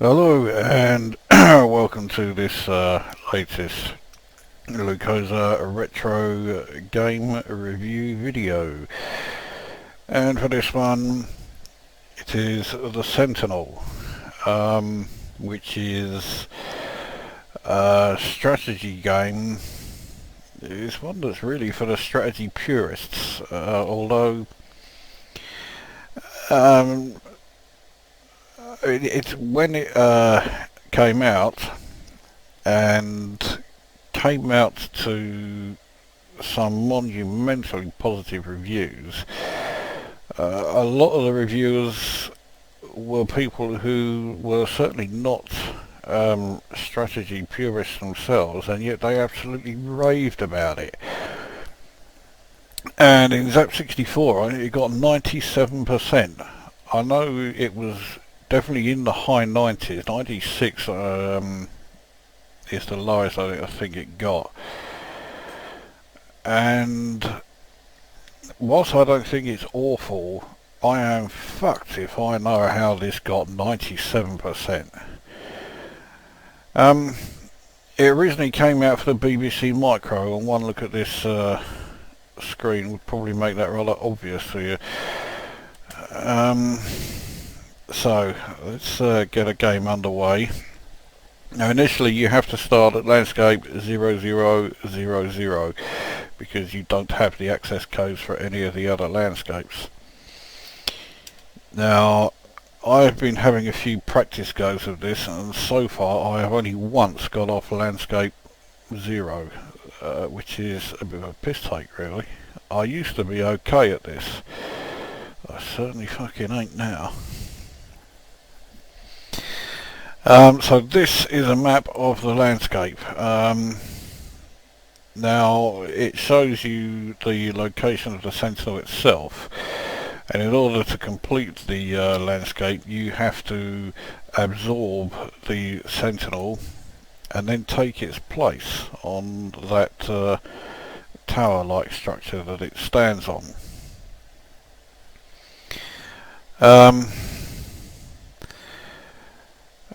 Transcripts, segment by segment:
Hello and welcome to this latest Lukozer retro game review video. And for this one, it is the Sentinel, which is a strategy game. It's one that's really for the strategy purists, although um, it's when it came out and came out to some monumentally positive reviews. A lot of the reviewers were people who were certainly not strategy purists themselves, and yet they absolutely raved about it. And in Zap64 it got 97%. I know it was definitely in the high 90s. 96 is the lowest I think it got. And whilst I don't think it's awful, I am fucked if I know how this got 97%. It originally came out for the BBC Micro, and one look at this screen would probably make that rather obvious to you. So let's get a game underway. Now initially you have to start at landscape 0000 because you don't have the access codes for any of the other landscapes. Now I've been having a few practice goes of this, and so far I have only once got off landscape 0, which is a bit of a piss take really. I used to be okay at this. I certainly fucking ain't now. So this is a map of the landscape. Now it shows you the location of the Sentinel itself, and in order to complete the landscape you have to absorb the Sentinel and then take its place on that tower-like structure that it stands on.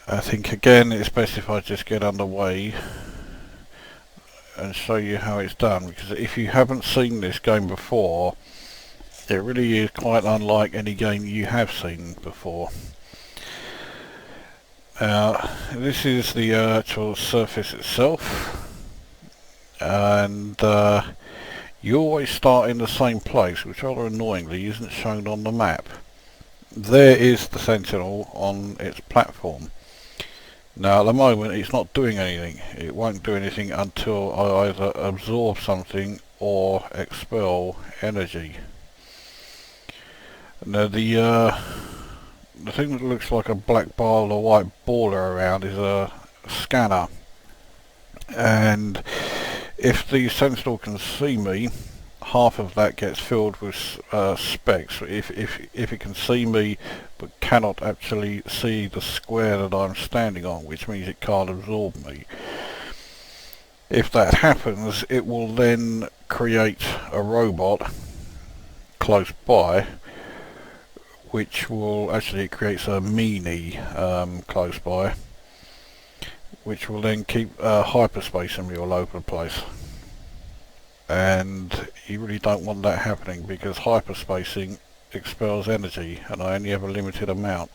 I think again it's best if I just get underway and show you how it's done, because if you haven't seen this game before, it really is quite unlike any game you have seen before. Now this is the actual surface itself, and you always start in the same place, which rather annoyingly isn't shown on the map. There is the Sentinel on its platform. Now at the moment it's not doing anything. It won't do anything until I either absorb something or expel energy. Now the thing that looks like a black bar with a white border around is a scanner, and if the Sentinel can see me, half of that gets filled with specks. If it can see me but cannot actually see the square that I'm standing on, which means it can't absorb me. If that happens, it will then create a robot close by, which will actually, it creates a meanie close by, which will then keep hyperspace me all over the place. And you really don't want that happening, because hyperspacing expels energy and I only have a limited amount.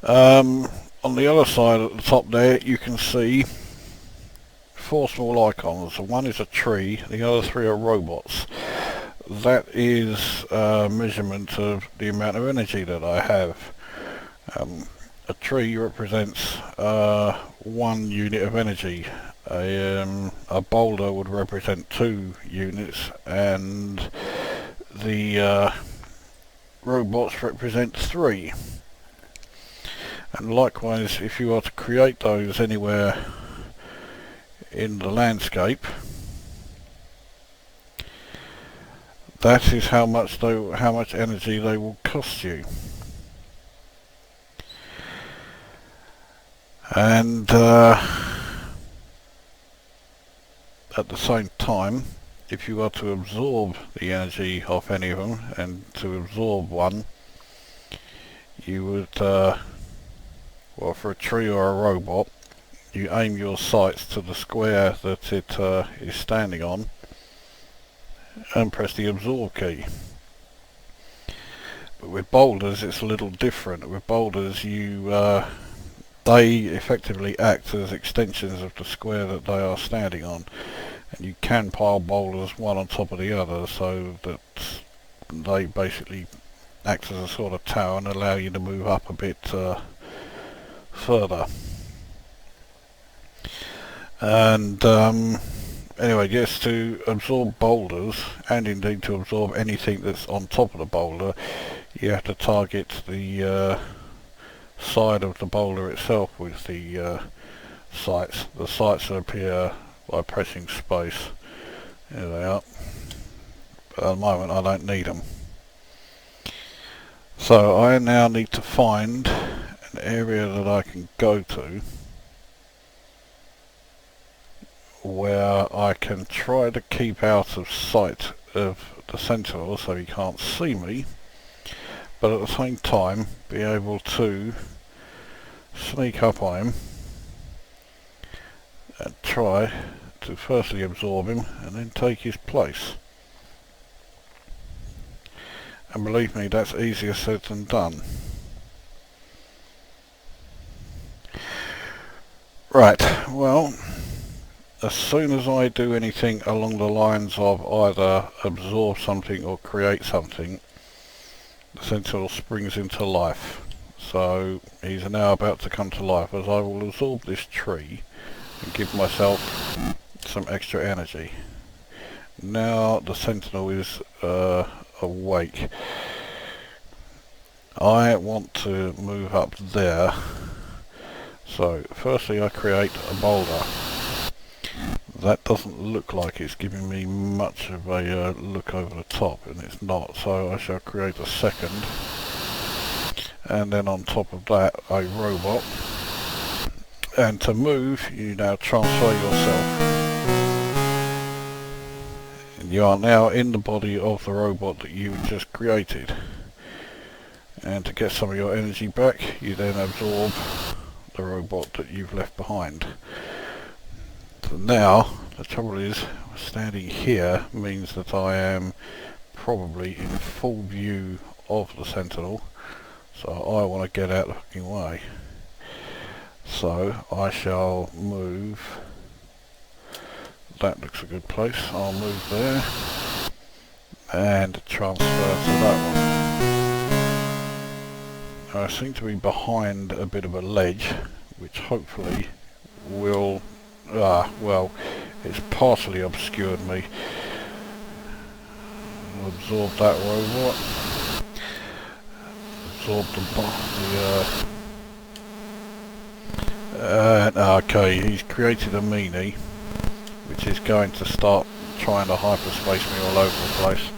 On the other side at the top there you can see 4 small icons. One is a tree, the other 3 are robots. That is a measurement of the amount of energy that I have. A tree represents 1 unit of energy. A boulder would represent 2 units, and the robots represent 3. And likewise, if you are to create those anywhere in the landscape, that is how much energy they will cost you. And at the same time, if you are to absorb the energy of any of them, and to absorb one, you would Well, for a tree or a robot, you aim your sights to the square that it is standing on and press the absorb key. But with boulders it's a little different. With boulders they effectively act as extensions of the square that they are standing on, and you can pile boulders one on top of the other so that they basically act as a sort of tower and allow you to move up a bit further. And anyway, yes, to absorb boulders, and indeed to absorb anything that's on top of the boulder, you have to target the side of the boulder itself with the sights. The sights appear by pressing space. There they are. But at the moment I don't need them. So I now need to find an area that I can go to where I can try to keep out of sight of the Sentinel so he can't see me, but at the same time be able to sneak up on him and try to firstly absorb him and then take his place. And believe me, that's easier said than done. Right, well, as soon as I do anything along the lines of either absorb something or create something, the Sentinel springs into life. So he's now about to come to life, as I will absorb this tree and give myself some extra energy. Now the Sentinel is awake. I want to move up there. So firstly I create a boulder. That doesn't look like it's giving me much of a look over the top, and it's not, so I shall create a second, and then on top of that a robot. And to move, you now transfer yourself, and you are now in the body of the robot that you just created. And to get some of your energy back, you then absorb the robot that you've left behind. So now, the trouble is, standing here means that I am probably in full view of the Sentinel, so I want to get out of the fucking way. So I shall move. That looks a good place. I'll move there and transfer to that one. I seem to be behind a bit of a ledge, which hopefully will well, it's partially obscured me. I'll absorb that robot. Absorb okay, he's created a meanie, which is going to start trying to hyperspace me all over the place.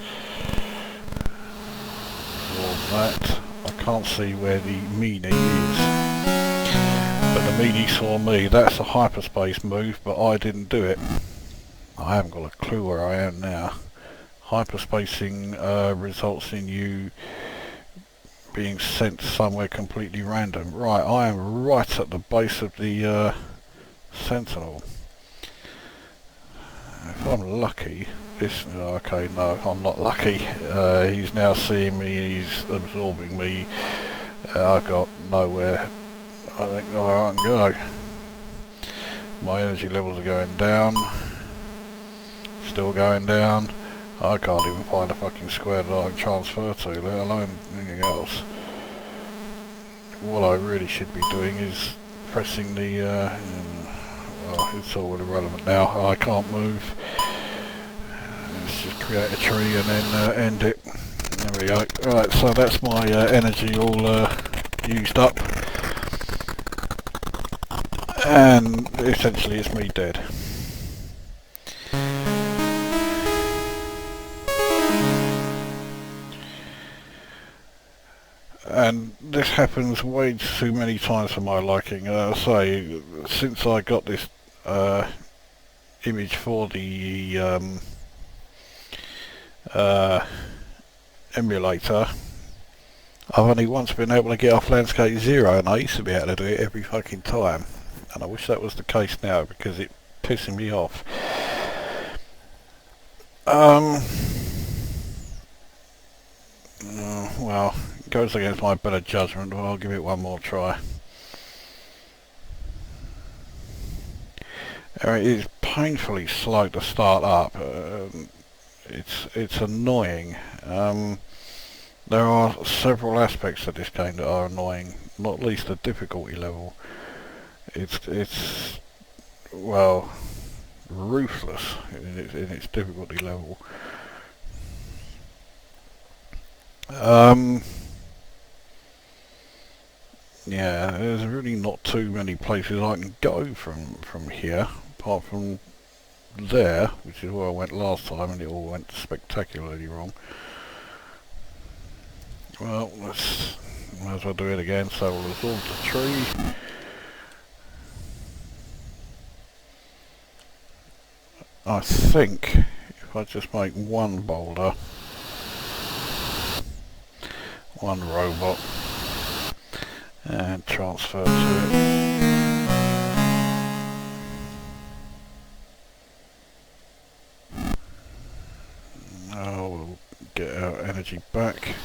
Absorb that. I can't see where the meanie is. But the meanie saw me. That's a hyperspace move, but I didn't do it. I haven't got a clue where I am now. Hyperspacing results in you being sent somewhere completely random. Right, I am right at the base of the Sentinel. If I'm lucky, okay, no, I'm not lucky. He's now seeing me, he's absorbing me. I've got nowhere I think I can go. My energy levels are going down. Still going down. I can't even find a fucking square that I can transfer to, let alone anything else. What I really should be doing is pressing the well, it's all irrelevant now. I can't move. Let's just create a tree and then end it. There we go. Right, so that's my energy all used up. And essentially it's me dead. And this happens way too many times for my liking. Say, since I got this image for the emulator, I've only once been able to get off landscape 0, and I used to be able to do it every fucking time. And I wish that was the case now, because it's pissing me off. Well, it goes against my better judgment, but I'll give it one more try. It is painfully slow to start up. It's annoying. There are several aspects of this game that are annoying, not least the difficulty level. It's well, ruthless in its difficulty level. Yeah, there's really not too many places I can go from here, apart from there, which is where I went last time, and it all went spectacularly wrong. Well, might as well do it again, so we'll absorb the tree. I think if I just make one boulder, one robot, and transfer to it. Now we'll get our energy back.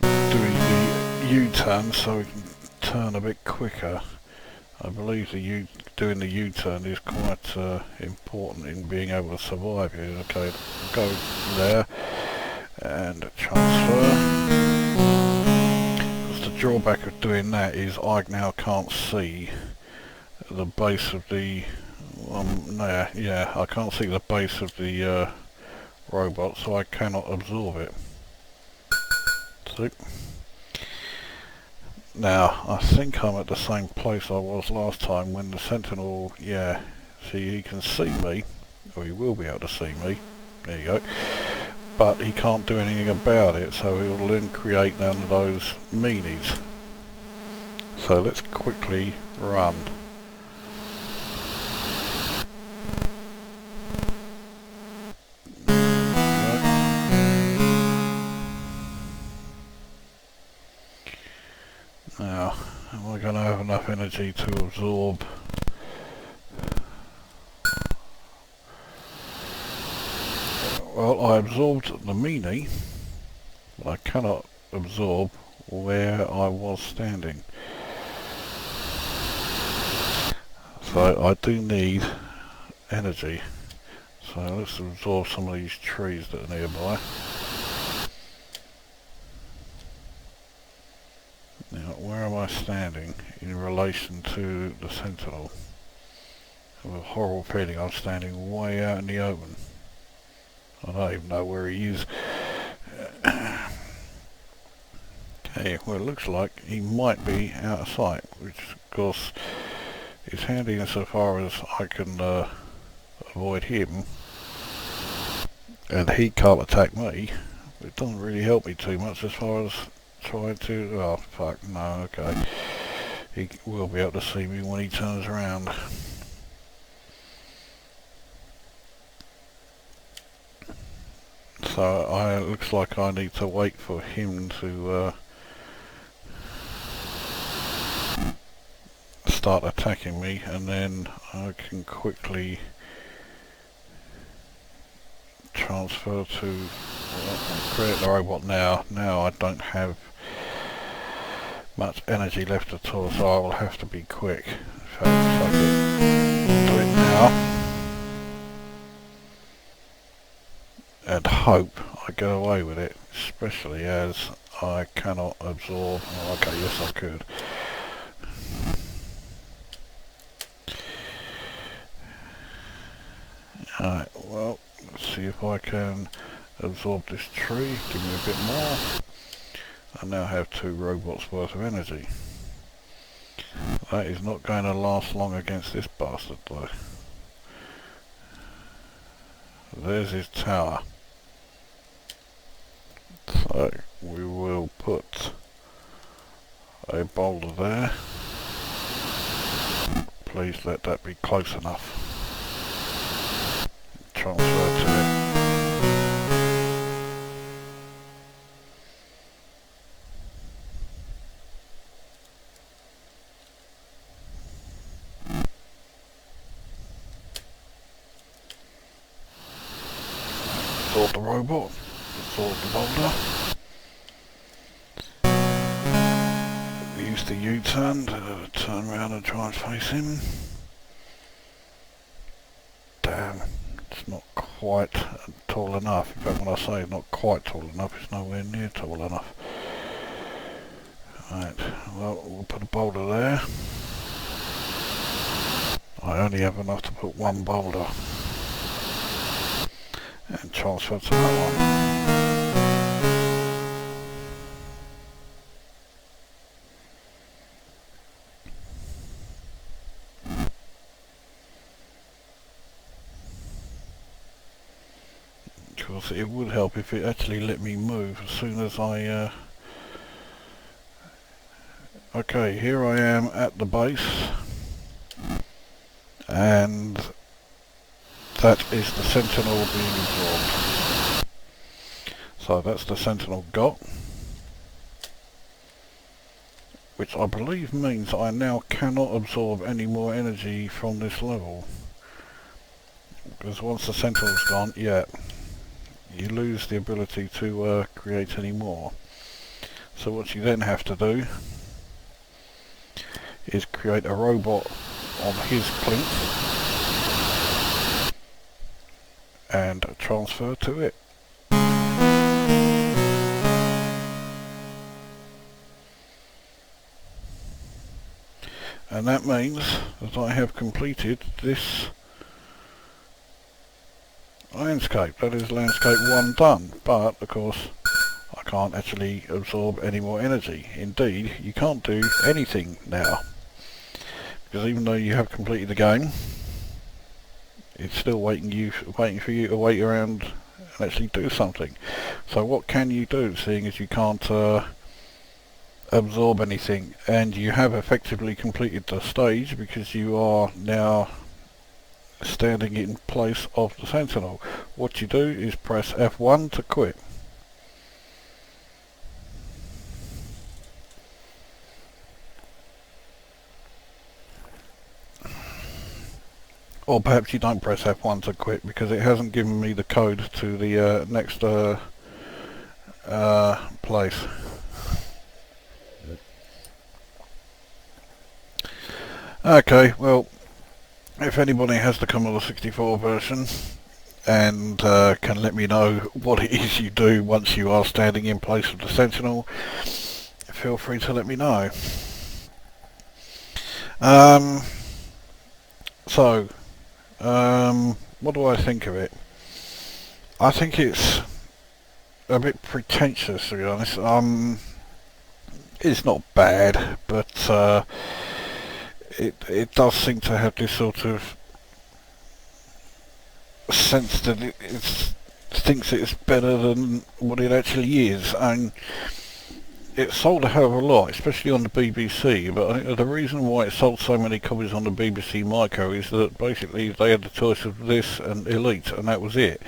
Doing the U-turn so we can turn a bit quicker. I believe doing the U-turn is quite important in being able to survive here. Okay, go there and transfer. Because the drawback of doing that is I now can't see the base of the I can't see the base of the robot, so I cannot absorb it. So, now, I think I'm at the same place I was last time when the Sentinel, see, he can see me, or he will be able to see me, there you go, but he can't do anything about it, so he'll then create none of those meanies. So let's quickly run. Now, am I going to have enough energy to absorb? Well, I absorbed the meanie, but I cannot absorb where I was standing. So I do need energy. So let's absorb some of these trees that are nearby. Now, where am I standing in relation to the Sentinel? I have a horrible feeling I'm standing way out in the open. I don't even know where he is. Okay, well, it looks like he might be out of sight, which of course is handy insofar as I can avoid him, and he can't attack me. It doesn't really help me too much as far as trying to... oh fuck, no, okay. He will be able to see me when he turns around. So it looks like I need to wait for him to start attacking me, and then I can quickly transfer to create the robot now. Now I don't have much energy left at all, so I will have to be quick. So fuck it. Do it now. And hope I get away with it, especially as I cannot absorb... oh, okay, yes I could. Alright, well, let's see if I can absorb this tree. Give me a bit more. I now have 2 robots worth of energy. That is not going to last long against this bastard though. There's his tower. So we will put a boulder there. Please let that be close enough. Transfer to it. absorb the robot, absorb the boulder. Use the U-turn to turn around and try and face him. Damn, it's not quite tall enough. In fact, when I say not quite tall enough, it's nowhere near tall enough. Right, well, we'll put a boulder there. I only have enough to put one boulder. And transfer to that one. Of course, it would help if it actually let me move as soon as I... Okay, here I am at the base. And that is the Sentinel being absorbed. So that's the Sentinel got. Which I believe means I now cannot absorb any more energy from this level. Because once the Sentinel's gone, yeah, you lose the ability to create any more. So what you then have to do is create a robot on his plinth and transfer to it. And that means that I have completed this landscape. That is landscape 1 done, but of course I can't actually absorb any more energy. Indeed, you can't do anything now, because even though you have completed the game, it's still waiting for you to wait around and actually do something. So what can you do, seeing as you can't absorb anything, and you have effectively completed the stage because you are now standing in place of the Sentinel? What you do is press F1 to quit. Or perhaps you don't press F1 to quit because it hasn't given me the code to the next place. Okay, well, if anybody has the Commodore 64 version and can let me know what it is you do once you are standing in place of the Sentinel, feel free to let me know. What do I think of it? I think it's a bit pretentious, to be honest. It's not bad, but it does seem to have this sort of sense that it thinks it's better than what it actually is, and it sold a hell of a lot, especially on the BBC, but I think the reason why it sold so many copies on the BBC Micro is that basically they had the choice of this and Elite, and that was it.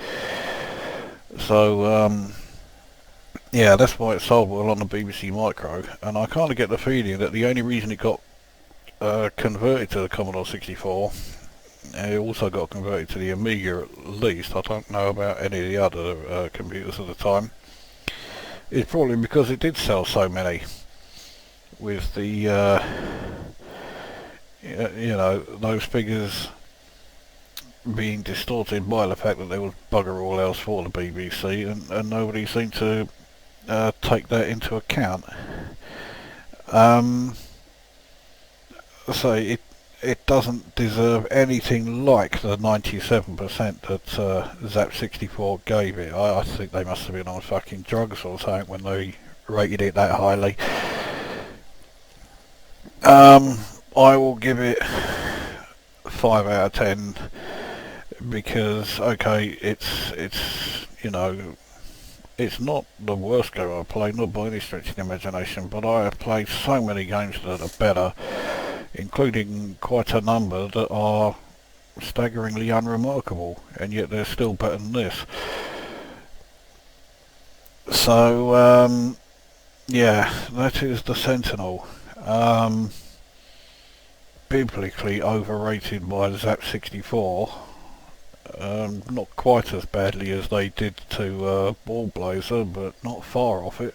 So, yeah, that's why it sold well on the BBC Micro, and I kind of get the feeling that the only reason it got converted to the Commodore 64, and it also got converted to the Amiga at least, I don't know about any of the other computers at the time, is probably because it did sell so many, with the you know, those figures being distorted by the fact that there was bugger all else for the BBC, and nobody seemed to take that into account. So it doesn't deserve anything like the 97% that Zap 64 gave it. I think they must have been on fucking drugs or something when they rated it that highly. I will give it 5 out of 10 because, okay, it's you know, it's not the worst game I've played, not by any stretch of the imagination, but I have played so many games that are better, including quite a number that are staggeringly unremarkable, and yet they're still better than this. So, yeah, that is the Sentinel. Biblically overrated by Zap 64, Not quite as badly as they did to Ball Blazer, but not far off it.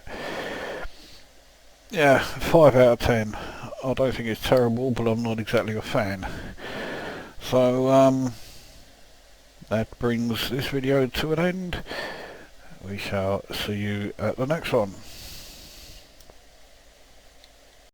Yeah, 5 out of 10. I don't think it's terrible, but I'm not exactly a fan. So that brings this video to an end. We shall see you at the next one.